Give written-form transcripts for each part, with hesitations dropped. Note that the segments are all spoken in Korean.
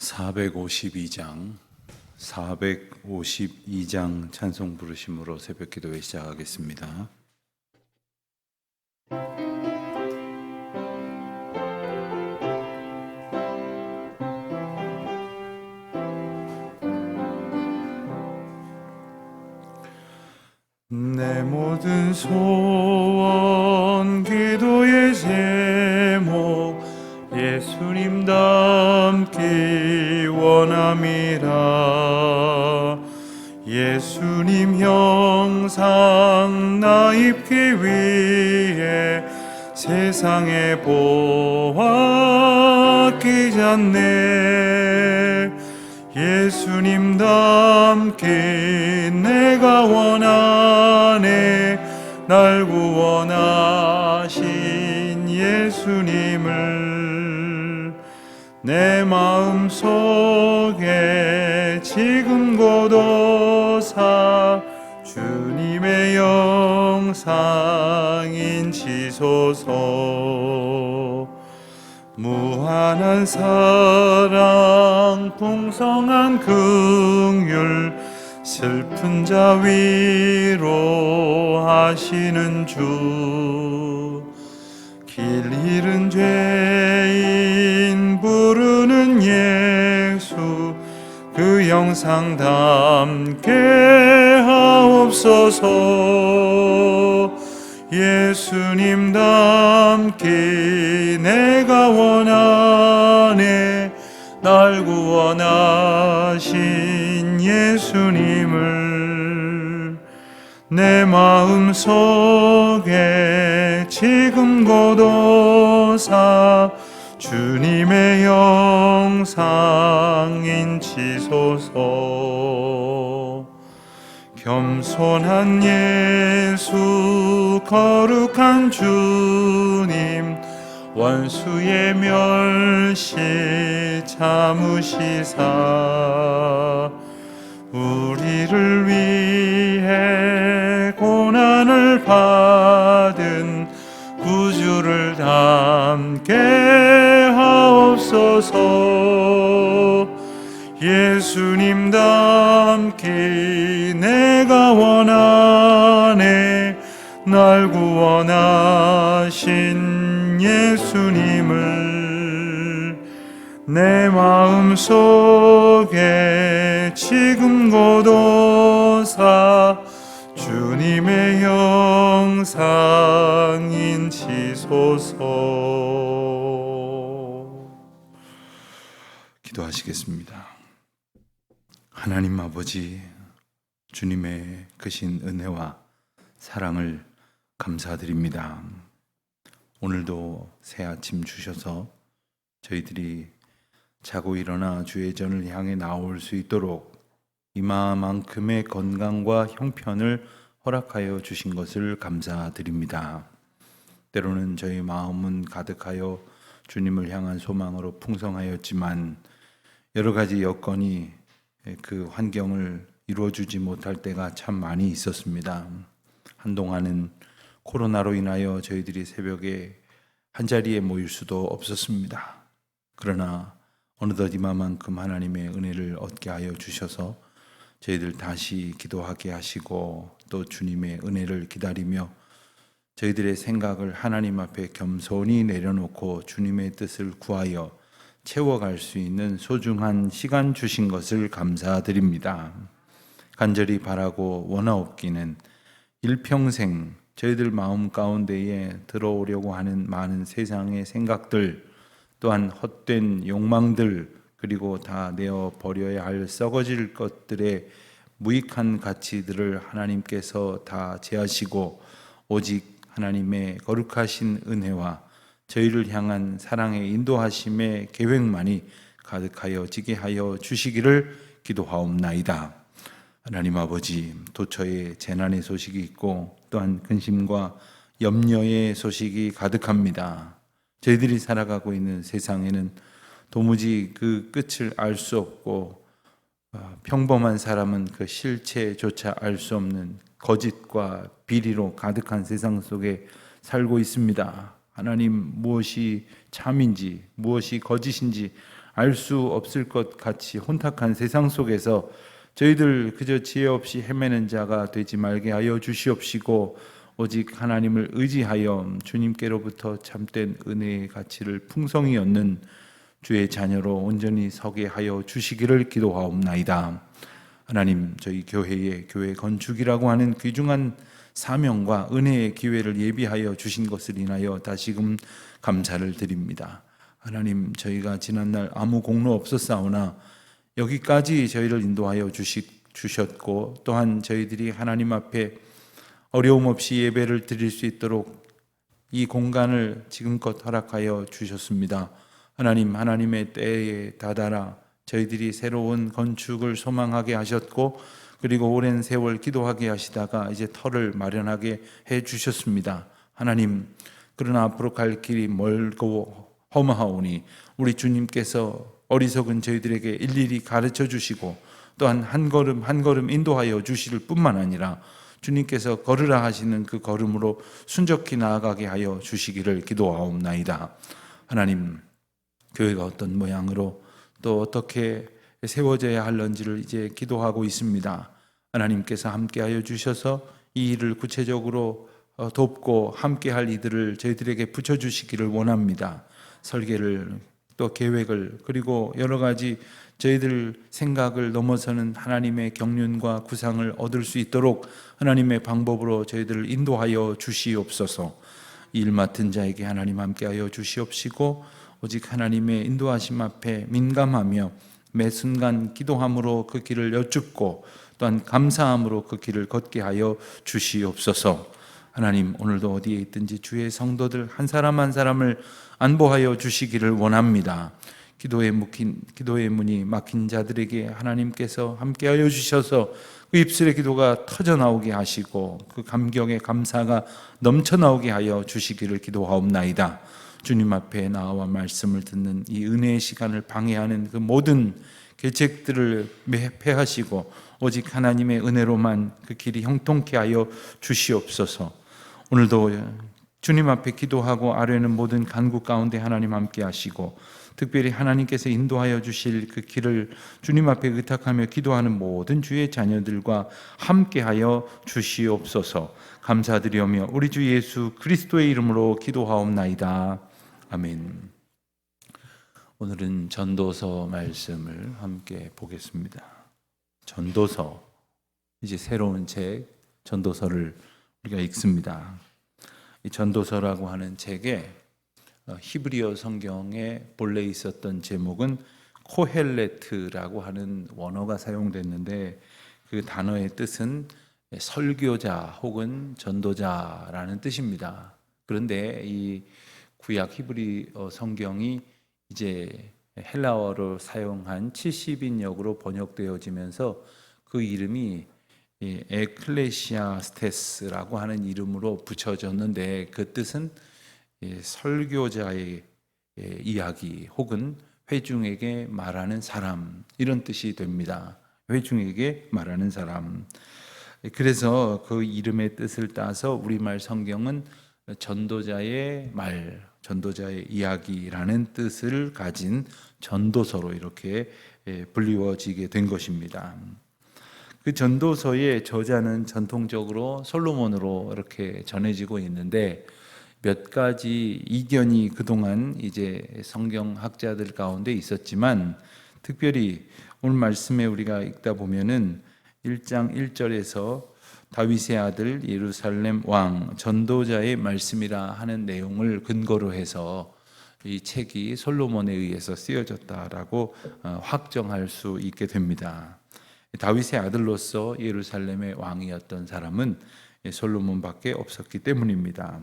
452장 찬송 부르심으로 새벽 기도회 시작하겠습니다. 내 모든 소원 기도의 제목 예수님 닮기 원함이라. 예수님 형상 나 입기 위해 세상에 보았기 전에 예수님 닮기 내가 원하네. 날 구원하신 예수님을 내 마음속에 지금 고도사 주님의 영상 인치소서. 무한한 사랑 풍성한 긍휼 슬픈 자 위로하시는 주. 길 잃은 죄인 부르는 예수 그 영상 담게 하옵소서. 예수님 닮기 내가 원하네. 날 구원하신 예수님을 내 마음속에 지금 고도사 주님의 영상 인치소서. 겸손한 예수 거룩한 주님 원수의 멸시 참으시사 우리를 위해 고난을 받은 구주를 닮게 하옵소서. 예수님 닮기 내가 원하네. 날 구원하신 예수님을 내 마음속에 지금 고도사 주님의 영상 인치소서. 기도하시겠습니다. 하나님 아버지, 주님의 크신 은혜와 사랑을 감사드립니다. 오늘도 새 아침 주셔서 저희들이 자고 일어나 주의 전을 향해 나올 수 있도록 이마만큼의 건강과 형편을 허락하여 주신 것을 감사드립니다. 때로는 저희 마음은 가득하여 주님을 향한 소망으로 풍성하였지만 여러 가지 여건이 그 환경을 이루어주지 못할 때가 참 많이 있었습니다. 한동안은 코로나로 인하여 저희들이 새벽에 한자리에 모일 수도 없었습니다. 그러나 어느덧 이마만큼 하나님의 은혜를 얻게 하여 주셔서 저희들 다시 기도하게 하시고 또 주님의 은혜를 기다리며 저희들의 생각을 하나님 앞에 겸손히 내려놓고 주님의 뜻을 구하여 채워갈 수 있는 소중한 시간 주신 것을 감사드립니다. 간절히 바라고 원하옵기는 일평생 저희들 마음 가운데에 들어오려고 하는 많은 세상의 생각들 또한 헛된 욕망들 그리고 다 내어 버려야 할 썩어질 것들의 무익한 가치들을 하나님께서 다 제하시고 오직 하나님의 거룩하신 은혜와 저희를 향한 사랑의 인도하심의 계획만이 가득하여 지게 하여 주시기를 기도하옵나이다. 하나님 아버지, 도처에 재난의 소식이 있고 또한 근심과 염려의 소식이 가득합니다. 저희들이 살아가고 있는 세상에는 도무지 그 끝을 알 수 없고 평범한 사람은 그 실체조차 알 수 없는 거짓과 비리로 가득한 세상 속에 살고 있습니다. 하나님, 무엇이 참인지 무엇이 거짓인지 알 수 없을 것 같이 혼탁한 세상 속에서 저희들 그저 지혜 없이 헤매는 자가 되지 말게 하여 주시옵시고, 오직 하나님을 의지하여 주님께로부터 참된 은혜의 가치를 풍성히 얻는 주의 자녀로 온전히 서게 하여 주시기를 기도하옵나이다. 하나님, 저희 교회의 교회 건축이라고 하는 귀중한 사명과 은혜의 기회를 예비하여 주신 것을 인하여 다시금 감사를 드립니다. 하나님, 저희가 지난날 아무 공로 없었사오나 여기까지 저희를 인도하여 주셨고, 또한 저희들이 하나님 앞에 어려움 없이 예배를 드릴 수 있도록 이 공간을 지금껏 허락하여 주셨습니다. 하나님, 하나님의 때에 다다라 저희들이 새로운 건축을 소망하게 하셨고, 그리고 오랜 세월 기도하게 하시다가 이제 터를 마련하게 해 주셨습니다. 하나님, 그러나 앞으로 갈 길이 멀고 험하오니 우리 주님께서 어리석은 저희들에게 일일이 가르쳐 주시고, 또한 한 걸음 한 걸음 인도하여 주실 뿐만 아니라 주님께서 걸으라 하시는 그 걸음으로 순적히 나아가게 하여 주시기를 기도하옵나이다. 하나님, 교회가 어떤 모양으로 또 어떻게 세워져야 할런지를 이제 기도하고 있습니다. 하나님께서 함께하여 주셔서 이 일을 구체적으로 돕고 함께할 이들을 저희들에게 붙여주시기를 원합니다. 설계를, 또 계획을, 그리고 여러 가지 저희들 생각을 넘어서는 하나님의 경륜과 구상을 얻을 수 있도록 하나님의 방법으로 저희들을 인도하여 주시옵소서. 일 맡은 자에게 하나님 함께하여 주시옵시고, 오직 하나님의 인도하심 앞에 민감하며 매 순간 기도함으로 그 길을 여쭙고, 또한 감사함으로 그 길을 걷게 하여 주시옵소서. 하나님, 오늘도 어디에 있든지 주의 성도들 한 사람 한 사람을 안보하여 주시기를 원합니다. 기도의 문이 막힌 자들에게 하나님께서 함께하여 주셔서 그 입술의 기도가 터져 나오게 하시고, 그 감격의 감사가 넘쳐 나오게 하여 주시기를 기도하옵나이다. 주님 앞에 나와 말씀을 듣는 이 은혜의 시간을 방해하는 그 모든 계책들을 폐하시고 오직 하나님의 은혜로만 그 길이 형통케 하여 주시옵소서. 오늘도 주님 앞에 기도하고 아뢰는 모든 간구 가운데 하나님 함께 하시고, 특별히 하나님께서 인도하여 주실 그 길을 주님 앞에 의탁하며 기도하는 모든 주의 자녀들과 함께하여 주시옵소서. 감사드리오며 우리 주 예수 그리스도의 이름으로 기도하옵나이다. 아멘. 오늘은 전도서 말씀을 함께 보겠습니다. 전도서, 이제 새로운 책 전도서를 우리가 읽습니다. 이 전도서라고 하는 책에 히브리어 성경에 본래 있었던 제목은 코헬레트라고 하는 원어가 사용됐는데, 그 단어의 뜻은 설교자 혹은 전도자라는 뜻입니다. 그런데 이 구약 히브리어 성경이 이제 헬라어로 사용한 70인역으로 번역되어지면서 그 이름이 에클레시아스테스라고 하는 이름으로 붙여졌는데, 그 뜻은 설교자의 이야기 혹은 회중에게 말하는 사람, 이런 뜻이 됩니다. 회중에게 말하는 사람. 그래서 그 이름의 뜻을 따서 우리말 성경은 전도자의 말, 전도자의 이야기라는 뜻을 가진 전도서로 이렇게 불리워지게 된 것입니다. 그 전도서의 저자는 전통적으로 솔로몬으로 이렇게 전해지고 있는데, 몇 가지 이견이 그동안 이제 성경학자들 가운데 있었지만, 특별히 오늘 말씀에 우리가 읽다 보면은 1장 1절에서 다윗의 아들 예루살렘 왕 전도자의 말씀이라 하는 내용을 근거로 해서 이 책이 솔로몬에 의해서 쓰여졌다라고 확정할 수 있게 됩니다. 다윗의 아들로서 예루살렘의 왕이었던 사람은 솔로몬밖에 없었기 때문입니다.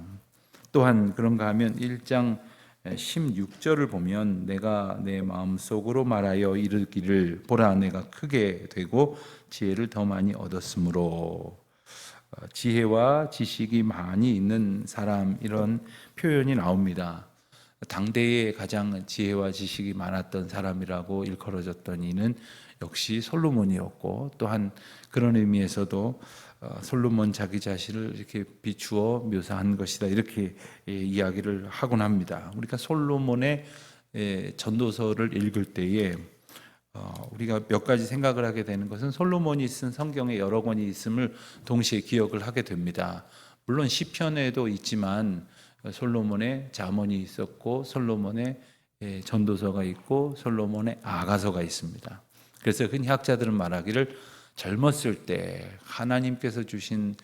또한 그런가 하면 1장 16절을 보면, 내가 내 마음속으로 말하여 이르기를 보라, 내가 크게 되고 지혜를 더 많이 얻었으므로, 지혜와 지식이 많이 있는 사람, 이런 표현이 나옵니다. 당대에 가장 지혜와 지식이 많았던 사람이라고 일컬어졌던 이는 역시 솔로몬이었고, 또한 그런 의미에서도 솔로몬 자기 자신을 이렇게 비추어 묘사한 것이다, 이렇게 이야기를 하곤 합니다. 우리가 솔로몬의 전도서를 읽을 때에 우리가 몇 가지 생각을 하게 되는 것은 솔로몬이 쓴 성경에 여러 권이 있음을 동시에 기억을 하게 됩니다. 물론 시편에도 있지만 솔로몬의 잠언이 있었고 솔로몬의 전도서가 있고 솔로몬의 아가서가 있습니다. 그래서 흔히 학자들은 말하기를 젊었을 때 하나님께서 주신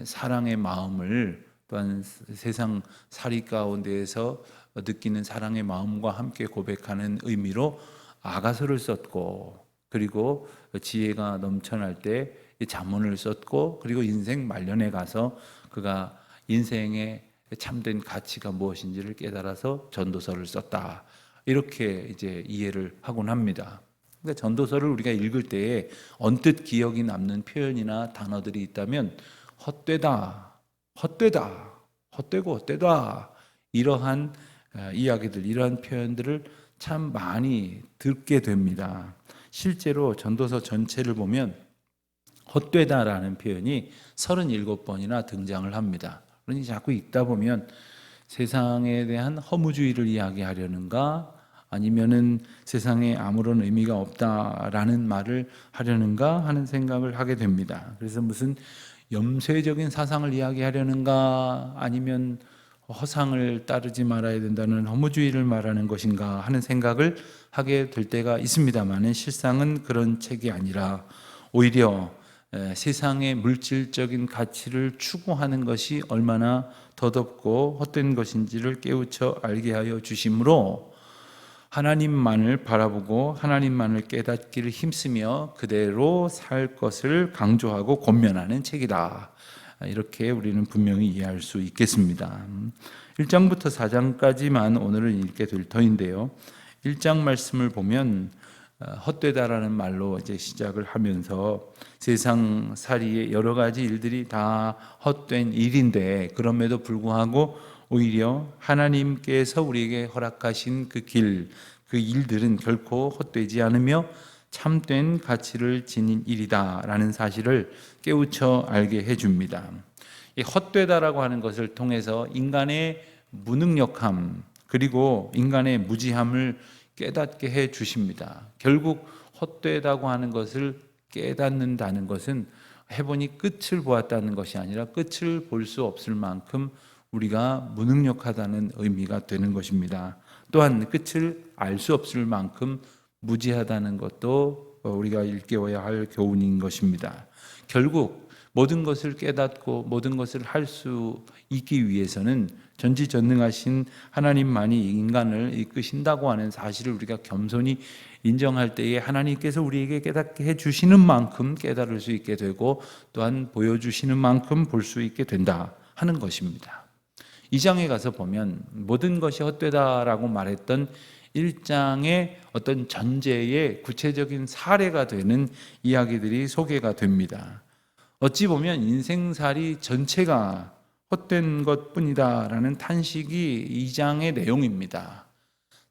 사랑의 마음을 또한 세상 살이 가운데에서 느끼는 사랑의 마음과 함께 고백하는 의미로 아가서를 썼고, 그리고 지혜가 넘쳐날 때 잠언을 썼고, 그리고 인생 말년에 가서 그가 인생의 참된 가치가 무엇인지를 깨달아서 전도서를 썼다. 이렇게 이제 이해를 하곤 합니다. 그러니까 전도서를 우리가 읽을 때에 언뜻 기억이 남는 표현이나 단어들이 있다면 헛되다, 헛되다, 헛되고 헛되다, 이러한 이야기들, 이러한 표현들을 참 많이 듣게 됩니다. 실제로 전도서 전체를 보면 헛되다라는 표현이 37번이나 등장을 합니다. 그러니 자꾸 읽다 보면 세상에 대한 허무주의를 이야기하려는가, 아니면은 세상에 아무런 의미가 없다라는 말을 하려는가 하는 생각을 하게 됩니다. 그래서 무슨 염세적인 사상을 이야기하려는가, 아니면 허상을 따르지 말아야 된다는 허무주의를 말하는 것인가 하는 생각을 하게 될 때가 있습니다만, 실상은 그런 책이 아니라 오히려 세상의 물질적인 가치를 추구하는 것이 얼마나 더덥고 헛된 것인지를 깨우쳐 알게 하여 주심으로 하나님만을 바라보고 하나님만을 깨닫기를 힘쓰며 그대로 살 것을 강조하고 권면하는 책이다. 이렇게 우리는 분명히 이해할 수 있겠습니다. 1장부터 4장까지만 오늘은 읽게 될 터인데요. 1장 말씀을 보면 헛되다라는 말로 이제 시작을 하면서 세상 살이의 여러 가지 일들이 다 헛된 일인데, 그럼에도 불구하고 오히려 하나님께서 우리에게 허락하신 그 길, 그 일들은 결코 헛되지 않으며 참된 가치를 지닌 일이다라는 사실을 깨우쳐 알게 해줍니다. 이 헛되다라고 하는 것을 통해서 인간의 무능력함, 그리고 인간의 무지함을 깨닫게 해 주십니다. 결국 헛되다고 하는 것을 깨닫는다는 것은 해보니 끝을 보았다는 것이 아니라 끝을 볼 수 없을 만큼 우리가 무능력하다는 의미가 되는 것입니다. 또한 끝을 알 수 없을 만큼 무지하다는 것도 우리가 일깨워야 할 교훈인 것입니다. 결국 모든 것을 깨닫고 모든 것을 할 수 있기 위해서는 전지전능하신 하나님만이 인간을 이끄신다고 하는 사실을 우리가 겸손히 인정할 때에 하나님께서 우리에게 깨닫게 해주시는 만큼 깨달을 수 있게 되고, 또한 보여주시는 만큼 볼 수 있게 된다 하는 것입니다. 2장에 가서 보면 모든 것이 헛되다라고 말했던 1장의 어떤 전제의 구체적인 사례가 되는 이야기들이 소개가 됩니다. 어찌 보면 인생살이 전체가 헛된 것뿐이다라는 탄식이 2장의 내용입니다.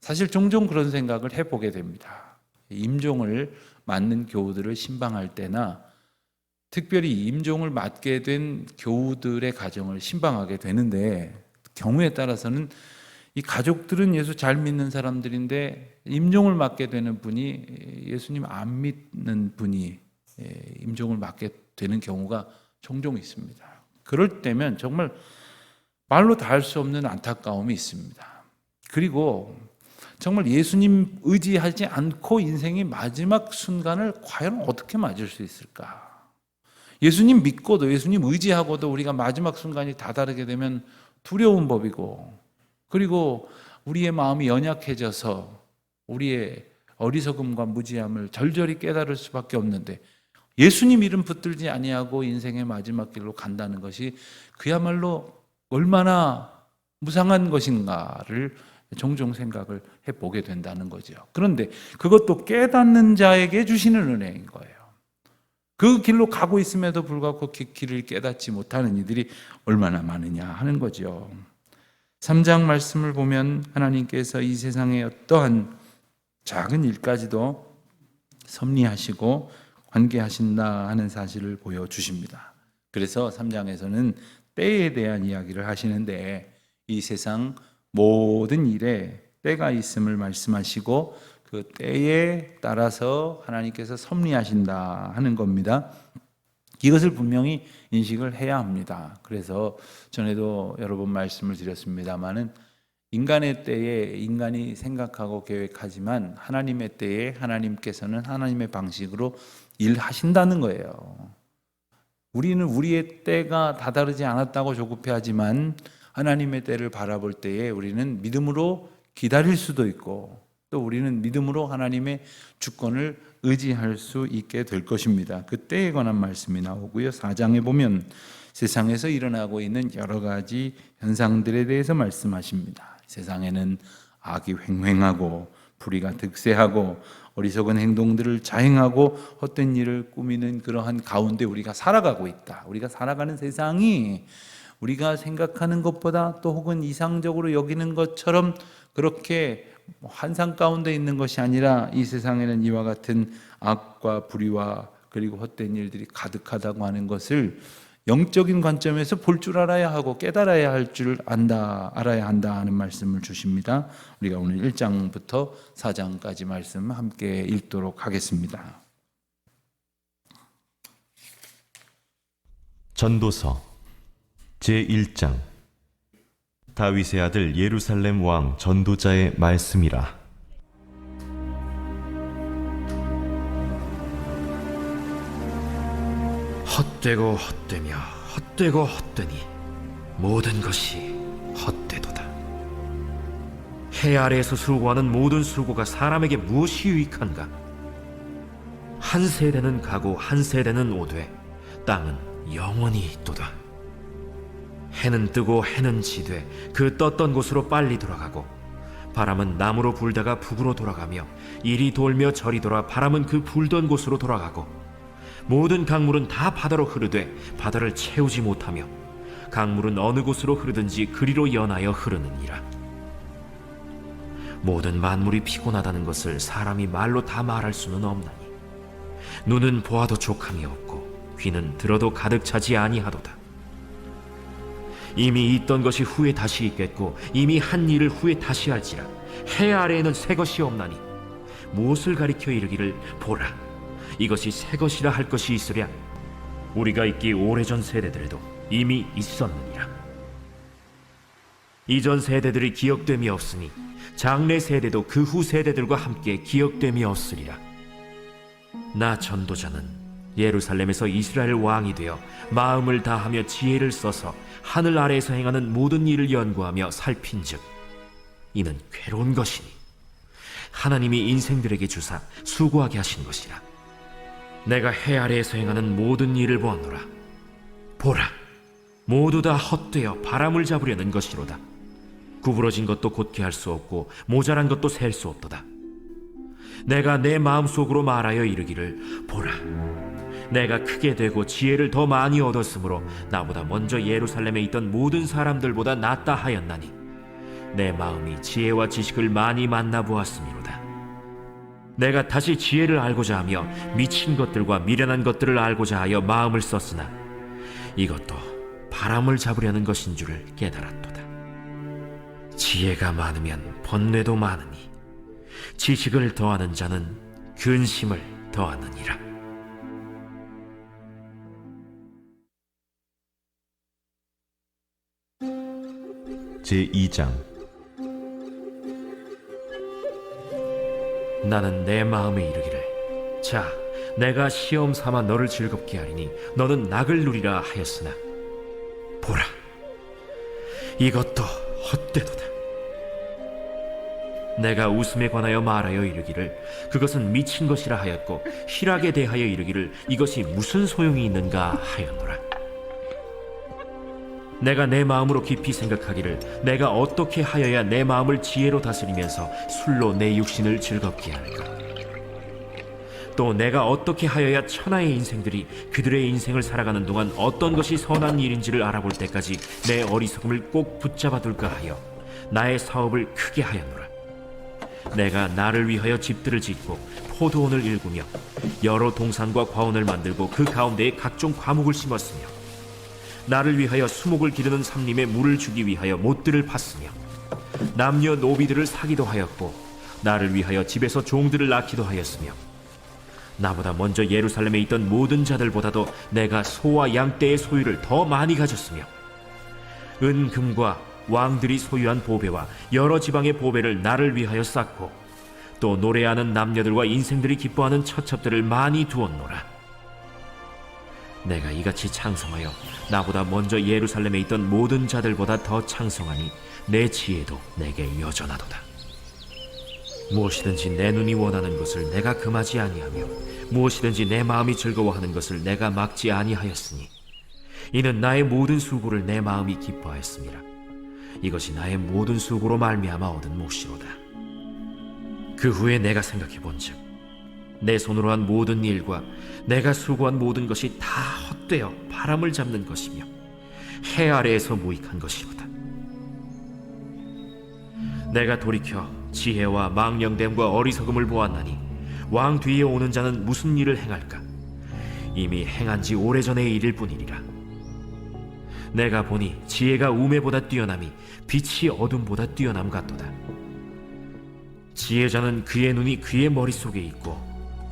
사실 종종 그런 생각을 해보게 됩니다. 임종을 맡는 교우들을 신방할 때나 특별히 임종을 맡게 된 교우들의 가정을 신방하게 되는데, 경우에 따라서는 이 가족들은 예수 잘 믿는 사람들인데 임종을 맡게 되는 분이 예수님 안 믿는 분이 임종을 맡게 되는 경우가 종종 있습니다. 그럴 때면 정말 말로 다 할 수 없는 안타까움이 있습니다. 그리고 정말 예수님 의지하지 않고 인생의 마지막 순간을 과연 어떻게 맞을 수 있을까? 예수님 믿고도, 예수님 의지하고도 우리가 마지막 순간이 다다르게 되면 두려운 법이고, 그리고 우리의 마음이 연약해져서 우리의 어리석음과 무지함을 절절히 깨달을 수밖에 없는데, 예수님 이름 붙들지 아니하고 인생의 마지막 길로 간다는 것이 그야말로 얼마나 무상한 것인가를 종종 생각을 해보게 된다는 거죠. 그런데 그것도 깨닫는 자에게 주시는 은혜인 거예요. 그 길로 가고 있음에도 불구하고 그 길을 깨닫지 못하는 이들이 얼마나 많으냐 하는 거죠. 3장 말씀을 보면 하나님께서 이 세상의 어떠한 작은 일까지도 섭리하시고 관계하신다 하는 사실을 보여주십니다. 그래서 3장에서는 때에 대한 이야기를 하시는데, 이 세상 모든 일에 때가 있음을 말씀하시고 그 때에 따라서 하나님께서 섭리하신다 하는 겁니다. 이것을 분명히 인식을 해야 합니다. 그래서 전에도 여러 번 말씀을 드렸습니다마는 인간의 때에 인간이 생각하고 계획하지만 하나님의 때에 하나님께서는 하나님의 방식으로 일하신다는 거예요. 우리는 우리의 때가 다다르지 않았다고 조급해하지만 하나님의 때를 바라볼 때에 우리는 믿음으로 기다릴 수도 있고 또 우리는 믿음으로 하나님의 주권을 의지할 수 있게 될 것입니다. 그 때에 관한 말씀이 나오고요. 4장에 보면 세상에서 일어나고 있는 여러 가지 현상들에 대해서 말씀하십니다. 세상에는 악이 횡행하고 불의가 득세하고 어리석은 행동들을 자행하고 헛된 일을 꾸미는 그러한 가운데 우리가 살아가고 있다. 우리가 살아가는 세상이 우리가 생각하는 것보다 또 혹은 이상적으로 여기는 것처럼 그렇게 환상 가운데 있는 것이 아니라 이 세상에는 이와 같은 악과 불의와 그리고 헛된 일들이 가득하다고 하는 것을 영적인 관점에서 볼 줄 알아야 하고 깨달아야 할 줄 알아야 한다 하는 말씀을 주십니다. 우리가 오늘 1장부터 4장까지 말씀 함께 읽도록 하겠습니다. 전도서 제1장. 다윗의 아들 예루살렘 왕 전도자의 말씀이라. 헛되고 헛되며 헛되고 헛되니 모든 것이 헛되도다. 해 아래에서 수고하는 모든 수고가 사람에게 무엇이 유익한가? 한 세대는 가고 한 세대는 오되 땅은 영원히 있도다. 해는 뜨고 해는 지되 그 떴던 곳으로 빨리 돌아가고 바람은 남으로 불다가 북으로 돌아가며 이리 돌며 저리 돌아 바람은 그 불던 곳으로 돌아가고 모든 강물은 다 바다로 흐르되 바다를 채우지 못하며 강물은 어느 곳으로 흐르든지 그리로 연하여 흐르느니라. 모든 만물이 피곤하다는 것을 사람이 말로 다 말할 수는 없나니 눈은 보아도 족함이 없고 귀는 들어도 가득 차지 아니하도다. 이미 있던 것이 후에 다시 있겠고 이미 한 일을 후에 다시 할지라. 해 아래에는 새 것이 없나니 무엇을 가리켜 이르기를 보라 이것이 새 것이라 할 것이 있으랴. 우리가 있기 오래전 세대들에도 이미 있었느니라. 이전 세대들이 기억됨이 없으니 장래 세대도 그 후 세대들과 함께 기억됨이 없으리라. 나 전도자는 예루살렘에서 이스라엘 왕이 되어 마음을 다하며 지혜를 써서 하늘 아래에서 행하는 모든 일을 연구하며 살핀즉 이는 괴로운 것이니 하나님이 인생들에게 주사 수고하게 하신 것이라. 내가 해 아래에서 행하는 모든 일을 보았노라. 보라, 모두 다 헛되어 바람을 잡으려는 것이로다. 구부러진 것도 곧게 할 수 없고 모자란 것도 셀 수 없도다. 내가 내 마음속으로 말하여 이르기를 보라, 내가 크게 되고 지혜를 더 많이 얻었으므로 나보다 먼저 예루살렘에 있던 모든 사람들보다 낫다 하였나니 내 마음이 지혜와 지식을 많이 만나보았음이로다. 내가 다시 지혜를 알고자 하며 미친 것들과 미련한 것들을 알고자 하여 마음을 썼으나 이것도 바람을 잡으려는 것인 줄을 깨달았도다. 지혜가 많으면 번뇌도 많으니 지식을 더하는 자는 근심을 더하느니라. 제2장. 나는 내 마음에 이르기를 자, 내가 시험 삼아 너를 즐겁게 하리니 너는 낙을 누리라 하였으나 보라, 이것도 헛되도다. 내가 웃음에 관하여 말하여 이르기를 그것은 미친 것이라 하였고 희락에 대하여 이르기를 이것이 무슨 소용이 있는가 하였노라. 내가 내 마음으로 깊이 생각하기를 내가 어떻게 하여야 내 마음을 지혜로 다스리면서 술로 내 육신을 즐겁게 할까? 또 내가 어떻게 하여야 천하의 인생들이 그들의 인생을 살아가는 동안 어떤 것이 선한 일인지를 알아볼 때까지 내 어리석음을 꼭 붙잡아둘까 하여 나의 사업을 크게 하였노라. 내가 나를 위하여 집들을 짓고 포도원을 일구며 여러 동산과 과원을 만들고 그 가운데에 각종 과목을 심었으며 나를 위하여 수목을 기르는 삼림에 물을 주기 위하여 못들을 팠으며 남녀 노비들을 사기도 하였고 나를 위하여 집에서 종들을 낳기도 하였으며 나보다 먼저 예루살렘에 있던 모든 자들보다도 내가 소와 양떼의 소유를 더 많이 가졌으며 은금과 왕들이 소유한 보배와 여러 지방의 보배를 나를 위하여 쌓고 또 노래하는 남녀들과 인생들이 기뻐하는 처첩들을 많이 두었노라. 내가 이같이 창성하여 나보다 먼저 예루살렘에 있던 모든 자들보다 더 창성하니 내 지혜도 내게 여전하도다. 무엇이든지 내 눈이 원하는 것을 내가 금하지 아니하며 무엇이든지 내 마음이 즐거워하는 것을 내가 막지 아니하였으니 이는 나의 모든 수고를 내 마음이 기뻐하였습니다. 이것이 나의 모든 수고로 말미암아 얻은 몫이로다. 그 후에 내가 생각해 본즉 내 손으로 한 모든 일과 내가 수고한 모든 것이 다 헛되어 바람을 잡는 것이며 해 아래에서 무익한 것이로다. 내가 돌이켜 지혜와 망령됨과 어리석음을 보았나니 왕 뒤에 오는 자는 무슨 일을 행할까? 이미 행한 지 오래전의 일일 뿐이니라. 내가 보니 지혜가 우매보다 뛰어남이 빛이 어둠보다 뛰어남 같도다. 지혜자는 그의 눈이 그의 머릿속에 있고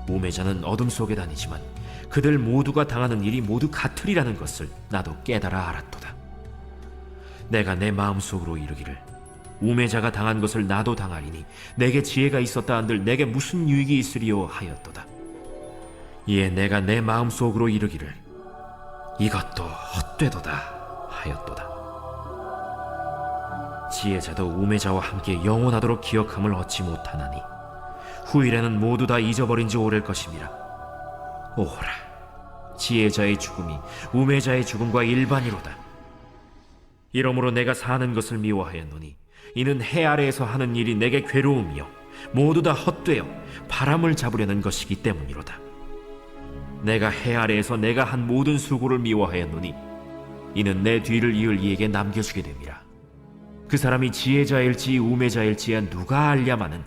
우매자는 어둠 속에 다니지만 그들 모두가 당하는 일이 모두 같으리라는 것을 나도 깨달아 알았도다. 내가 내 마음속으로 이르기를 우매자가 당한 것을 나도 당하리니 내게 지혜가 있었다 한들 내게 무슨 유익이 있으리요 하였도다. 이에 내가 내 마음속으로 이르기를 이것도 헛되도다 하였도다. 지혜자도 우매자와 함께 영원하도록 기억함을 얻지 못하나니 후일에는 모두 다 잊어버린 지 오래일 것임이라. 오호라, 지혜자의 죽음이 우매자의 죽음과 일반이로다. 이러므로 내가 사는 것을 미워하였노니 이는 해 아래에서 하는 일이 내게 괴로움이요 모두 다 헛되어 바람을 잡으려는 것이기 때문이로다. 내가 해 아래에서 내가 한 모든 수고를 미워하였노니 이는 내 뒤를 이을 이에게 남겨주게 됨이라. 그 사람이 지혜자일지 우매자일지야 누가 알랴마는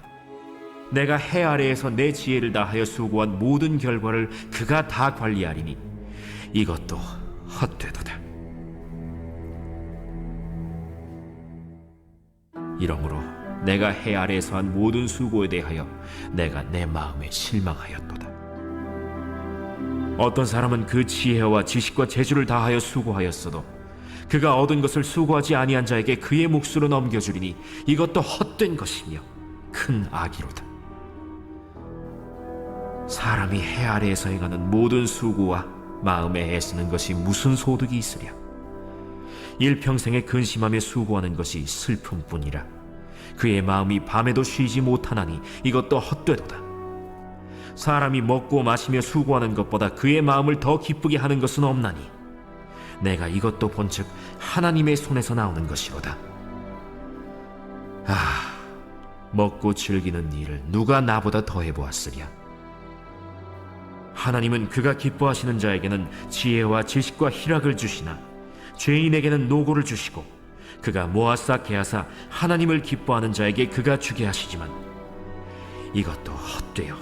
내가 해 아래에서 내 지혜를 다하여 수고한 모든 결과를 그가 다 관리하리니 이것도 헛되도다. 이러므로 내가 해 아래에서 한 모든 수고에 대하여 내가 내 마음에 실망하였도다. 어떤 사람은 그 지혜와 지식과 재주를 다하여 수고하였어도 그가 얻은 것을 수고하지 아니한 자에게 그의 몫으로 넘겨주리니 이것도 헛된 것이며 큰 악이로다. 사람이 해 아래에서 행하는 모든 수고와 마음에 애쓰는 것이 무슨 소득이 있으랴. 일평생에 근심하며 수고하는 것이 슬픔뿐이라. 그의 마음이 밤에도 쉬지 못하나니 이것도 헛되도다. 사람이 먹고 마시며 수고하는 것보다 그의 마음을 더 기쁘게 하는 것은 없나니 내가 이것도 본즉 하나님의 손에서 나오는 것이로다. 먹고 즐기는 일을 누가 나보다 더 해보았으랴. 하나님은 그가 기뻐하시는 자에게는 지혜와 지식과 희락을 주시나 죄인에게는 노고를 주시고 그가 모아 쌓게 하사 하나님을 기뻐하는 자에게 그가 주게 하시지만 이것도 헛되어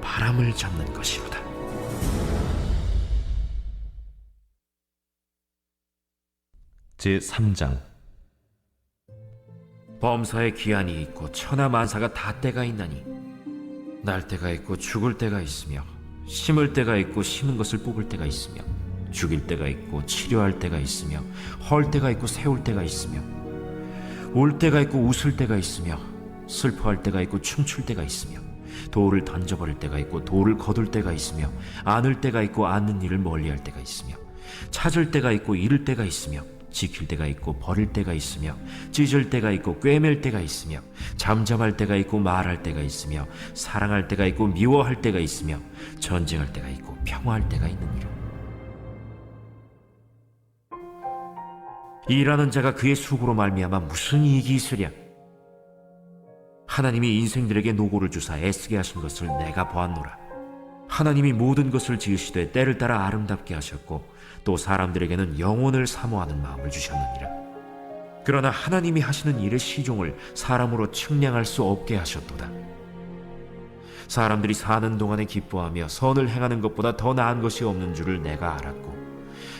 바람을 잡는 것이로다. 제3장. 범사에 기한이 있고 천하만사가 다 때가 있나니 날 때가 있고 죽을 때가 있으며 심을 때가 있고 심은 것을 뽑을 때가 있으며 죽일 때가 있고 치료할 때가 있으며 헐 때가 있고 세울 때가 있으며 울 때가 있고 웃을 때가 있으며 슬퍼할 때가 있고 춤출 때가 있으며 돌을 던져버릴 때가 있고 돌을 거둘 때가 있으며 안을 때가 있고 안는 일을 멀리할 때가 있으며 찾을 때가 있고 잃을 때가 있으며 지킬 때가 있고 버릴 때가 있으며 찢을 때가 있고 꿰맬 때가 있으며 잠잠할 때가 있고 말할 때가 있으며 사랑할 때가 있고 미워할 때가 있으며 전쟁할 때가 있고 평화할 때가 있느니라. 일하는 자가 그의 수고로 말미암아 무슨 이익이 있으랴. 하나님이 인생들에게 노고를 주사 애쓰게 하신 것을 내가 보았노라. 하나님이 모든 것을 지으시되 때를 따라 아름답게 하셨고 또 사람들에게는 영혼을 사모하는 마음을 주셨느니라. 그러나 하나님이 하시는 일의 시종을 사람으로 측량할 수 없게 하셨도다. 사람들이 사는 동안에 기뻐하며 선을 행하는 것보다 더 나은 것이 없는 줄을 내가 알았고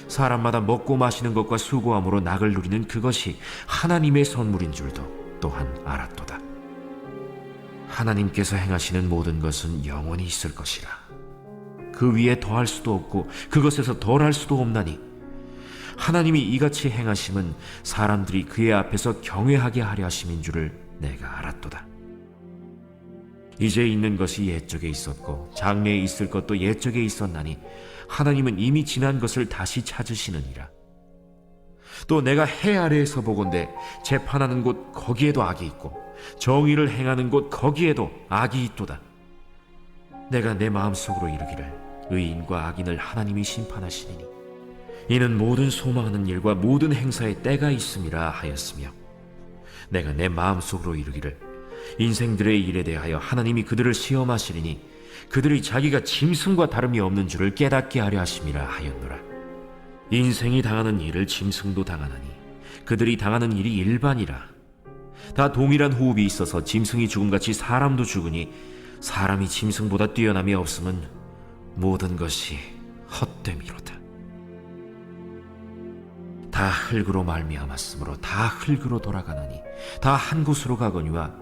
사람마다 먹고 마시는 것과 수고함으로 낙을 누리는 그것이 하나님의 선물인 줄도 또한 알았도다. 하나님께서 행하시는 모든 것은 영원히 있을 것이라. 그 위에 더할 수도 없고 그것에서 덜할 수도 없나니 하나님이 이같이 행하심은 사람들이 그의 앞에서 경외하게 하려 하심인 줄을 내가 알았도다. 이제 있는 것이 옛적에 있었고 장래에 있을 것도 옛적에 있었나니 하나님은 이미 지난 것을 다시 찾으시느니라. 또 내가 해 아래에서 보건대 재판하는 곳 거기에도 악이 있고 정의를 행하는 곳 거기에도 악이 있도다. 내가 내 마음속으로 이르기를 의인과 악인을 하나님이 심판하시리니 이는 모든 소망하는 일과 모든 행사에 때가 있음이라 하였으며, 내가 내 마음속으로 이르기를 인생들의 일에 대하여 하나님이 그들을 시험하시리니 그들이 자기가 짐승과 다름이 없는 줄을 깨닫게 하려 하심이라 하였노라. 인생이 당하는 일을 짐승도 당하나니 그들이 당하는 일이 일반이라. 다 동일한 호흡이 있어서 짐승이 죽음같이 사람도 죽으니 사람이 짐승보다 뛰어남이 없음은 모든 것이 헛됨이로다. 다 흙으로 말미암았으므로 다 흙으로 돌아가나니 다 한 곳으로 가거니와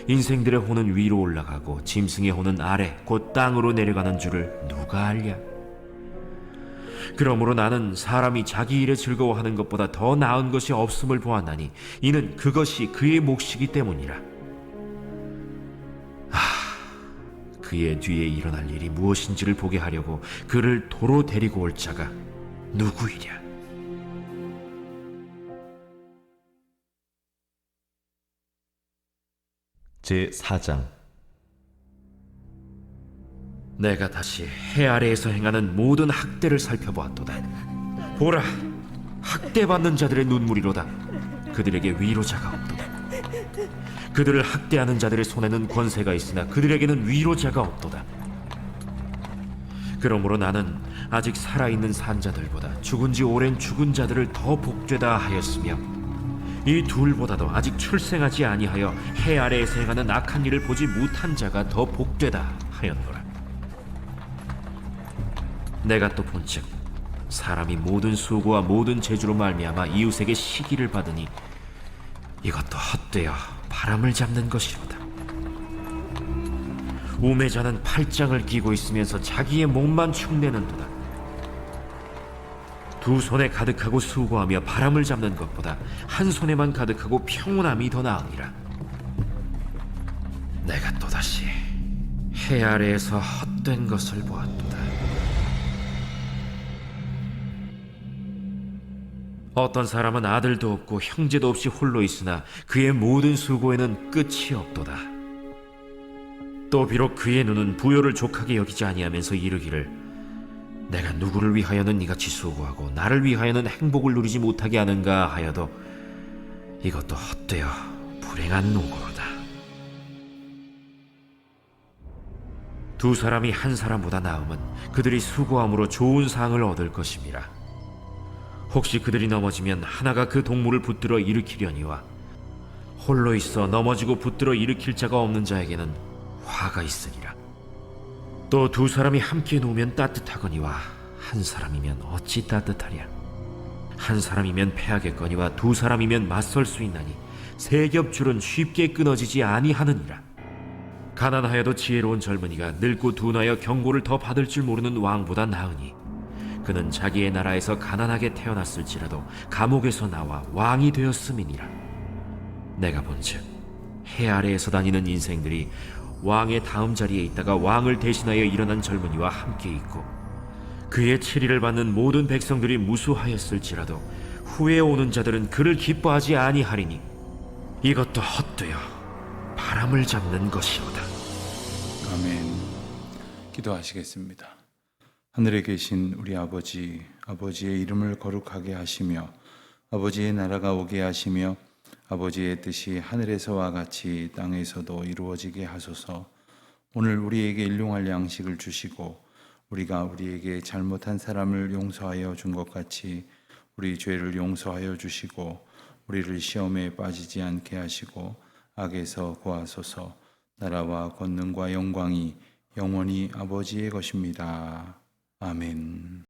인생들의 혼은 위로 올라가고 짐승의 혼은 아래 곧 땅으로 내려가는 줄을 누가 알랴? 그러므로 나는 사람이 자기 일에 즐거워하는 것보다 더 나은 것이 없음을 보았나니 이는 그것이 그의 몫이기 때문이라. 그의 뒤에 일어날 일이 무엇인지를 보게 하려고 그를 도로 데리고 올 자가 누구이랴? 제4장. 내가 다시 해 아래에서 행하는 모든 학대를 살펴보았도다. 보라, 학대받는 자들의 눈물이로다. 그들에게 위로자가 없도다. 그들을 학대하는 자들의 손에는 권세가 있으나 그들에게는 위로자가 없도다. 그러므로 나는 아직 살아있는 산자들보다 죽은 지 오랜 죽은 자들을 더 복되다 하였으며, 이 둘보다도 아직 출생하지 아니하여 해 아래에서 행하는 악한 일을 보지 못한 자가 더 복되다 하였노라. 내가 또 본즉 사람이 모든 수고와 모든 재주로 말미암아 이웃에게 시기를 받으니 이것도 헛되어 바람을 잡는 것이로다. 우매자는 팔짱을 끼고 있으면서 자기의 몸만 축내는도다. 두 손에 가득하고 수고하며 바람을 잡는 것보다 한 손에만 가득하고 평온함이 더 나으니라. 내가 또다시 해 아래에서 헛된 것을 보았도다. 어떤 사람은 아들도 없고 형제도 없이 홀로 있으나 그의 모든 수고에는 끝이 없도다. 또 비록 그의 눈은 부요를 족하게 여기지 아니하면서 이르기를 내가 누구를 위하여는 이같이 수고하고 나를 위하여는 행복을 누리지 못하게 하는가 하여도 이것도 헛되어 불행한 노고로다. 두 사람이 한 사람보다 나음은 그들이 수고함으로 좋은 상을 얻을 것임이라. 혹시 그들이 넘어지면 하나가 그 동물을 붙들어 일으키려니와 홀로 있어 넘어지고 붙들어 일으킬 자가 없는 자에게는 화가 있으리라. 또 두 사람이 함께 누우면 따뜻하거니와 한 사람이면 어찌 따뜻하랴. 한 사람이면 패하겠거니와 두 사람이면 맞설 수 있나니 세 겹줄은 쉽게 끊어지지 아니하느니라. 가난하여도 지혜로운 젊은이가 늙고 둔하여 경고를 더 받을 줄 모르는 왕보다 나으니 그는 자기의 나라에서 가난하게 태어났을지라도 감옥에서 나와 왕이 되었음이니라. 내가 본즉 해 아래에서 다니는 인생들이 왕의 다음 자리에 있다가 왕을 대신하여 일어난 젊은이와 함께 있고 그의 치리를 받는 모든 백성들이 무수하였을지라도 후에 오는 자들은 그를 기뻐하지 아니하리니 이것도 헛되어 바람을 잡는 것이로다. 아멘. 기도하시겠습니다. 하늘에 계신 우리 아버지, 아버지의 이름을 거룩하게 하시며 아버지의 나라가 오게 하시며 아버지의 뜻이 하늘에서와 같이 땅에서도 이루어지게 하소서. 오늘 우리에게 일용할 양식을 주시고 우리가 우리에게 잘못한 사람을 용서하여 준 것 같이 우리 죄를 용서하여 주시고 우리를 시험에 빠지지 않게 하시고 악에서 구하소서. 나라와 권능과 영광이 영원히 아버지의 것입니다. 아멘.